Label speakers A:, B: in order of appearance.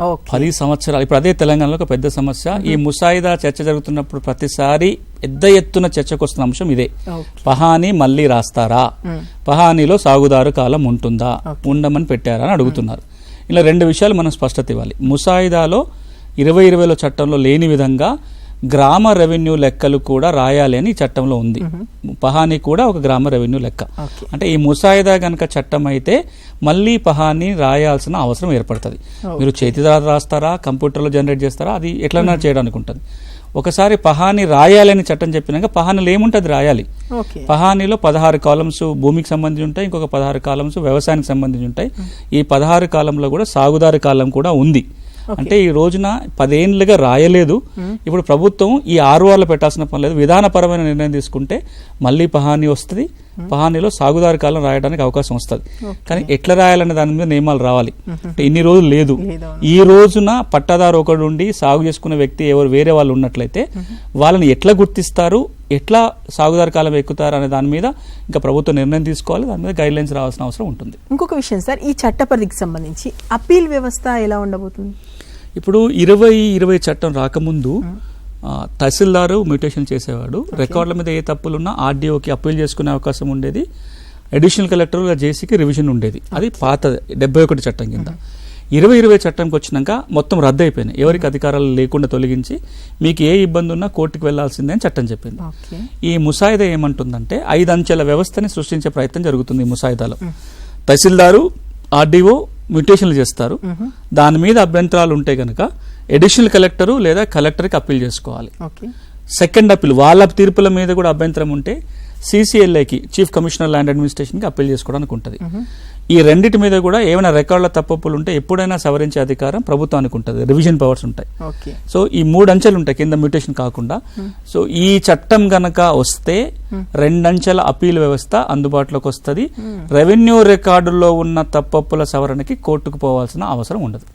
A: 10 సంవత్సరాలు. ఇప్పుడు అదే తెలంగాణలో ఒక పెద్ద సమస్య. ఈ ముసాయిదా చర్చ జరుగుతున్నప్పుడు ప్రతిసారి పెద్ద ఎత్తున చర్చకు వస్తున్న అంశం ఇదే. పహానీ మళ్ళీ రాస్తారా, పహానీలో సాగుదారు కాలం ఉంటుందా, ఉండమని పెట్టారా అని అడుగుతున్నారు. ఇలా 2 విషయాలు మనం స్పష్టత ఇవ్వాలి. ముసాయిదాలో 2020లో చట్టంలో లేని విధంగా గ్రామ రెవెన్యూ లెక్కలు కూడా రాయాలి అని ఈ చట్టంలో ఉంది. పహానీ కూడా ఒక గ్రామ రెవెన్యూ లెక్క. అంటే ఈ ముసాయిదా గనక చట్టం అయితే మళ్ళీ పహానీ రాయాల్సిన అవసరం ఏర్పడుతుంది. మీరు చేతి ద్వారా రాస్తారా, కంప్యూటర్లో జనరేట్ చేస్తారా, అది ఎట్లన్నా చేయడానికి ఉంటుంది. ఒకసారి పహానీ రాయాలని చట్టం చెప్పినాక పహానీలో ఏముంటుంది రాయాలి. పహానీలో 16 కాలమ్స్ భూమికి సంబంధించి ఉంటాయి, ఇంకొక 16 కాలమ్స్ వ్యవసాయానికి సంబంధించి ఉంటాయి. ఈ 16 కాలంలో కూడా సాగుదారి కాలం కూడా ఉంది. అంటే ఈ రోజున 10 ఏళ్లుగా రాయలేదు. ఇప్పుడు ప్రభుత్వం ఈ 6 వారాలు పెట్టాల్సిన పని లేదు. విధానపరమైన నిర్ణయం తీసుకుంటే మళ్ళీ పహానీ వస్తుంది. పహానీలో సాగుదారి కాలం రాయడానికి అవకాశం వస్తుంది. కానీ ఎట్లా రాయాలనే దాని మీద నియమాలు రావాలి. అంటే ఇన్ని రోజులు లేదు. ఈ రోజున పట్టాదారు ఒకడు ఉండి సాగు చేసుకునే వ్యక్తి ఎవరు వేరే వాళ్ళు ఉన్నట్లయితే వాళ్ళని ఎట్లా గుర్తిస్తారు, ఎట్లా సాగుదారి కాలం ఎక్కుతారు అనే దాని మీద ఇంకా ప్రభుత్వం నిర్ణయం తీసుకోవాలి. దాని మీద గైడ్ లైన్స్ రావాల్సిన అవసరం ఉంటుంది.
B: ఇంకొక విషయం సార్, ఈ చట్ట పరిధికి సంబంధించి అప్పీల్ వ్యవస్థ ఎలా ఉండబోతుంది?
A: ఇప్పుడు 2020 చట్టం రాకముందు తహసీల్దారు మ్యూటేషన్ చేసేవాడు. రికార్డుల మీద ఏ తప్పులున్నా ఆర్డీఓకి అప్పీల్ చేసుకునే అవకాశం ఉండేది. అడిషనల్ కలెక్టర్ జేసీకి రివిజన్ ఉండేది. అది పాత 71 చట్టం కింద. 2020 చట్టంకి వచ్చినాక మొత్తం రద్దు అయిపోయినాయి. ఎవరికి అధికారాలు లేకుండా తొలగించి మీకు ఏ ఇబ్బంది ఉన్నా కోర్టుకు వెళ్లాల్సిందే అని చట్టం చెప్పింది. ఈ ముసాయిదా ఏమంటుందంటే 5 అంచెల వ్యవస్థని సృష్టించే ప్రయత్నం జరుగుతుంది. ఈ ముసాయిదాలో తహసీల్దారు, ఆర్డీఓ మ్యూటేషన్లు చేస్తారు. దాని మీద అభ్యంతరాలు ఉంటే కనుక అడిషనల్ కలెక్టరు లేదా కలెక్టర్కి అప్పీల్ చేసుకోవాలి. సెకండ్ అప్పీల్ వాళ్ళ తీర్పుల మీద కూడా అభ్యంతరం ఉంటే CCLAకి, చీఫ్ కమిషనర్ ల్యాండ్ అడ్మినిస్ట్రేషన్కి అప్పీల్ చేసుకోవడానికి ఉంటుంది. ఈ రెండింటి మీద కూడా ఏమైనా రికార్డుల తప్పులు ఉంటే ఎప్పుడైనా సవరించే అధికారం ప్రభుత్వానికి ఉంటుంది. రివిజన్ పవర్స్ ఉంటాయి. సో ఈ 3 అంచెలు ఉంటాయి కింద మ్యూటేషన్ కాకుండా. సో ఈ చట్టం గనక వస్తే 2 అంచెల అప్పీల్ వ్యవస్థ అందుబాటులోకి వస్తుంది. రెవెన్యూ రికార్డుల్లో ఉన్న తప్పుల సవరణకి కోర్టుకు పోవాల్సిన అవసరం ఉండదు.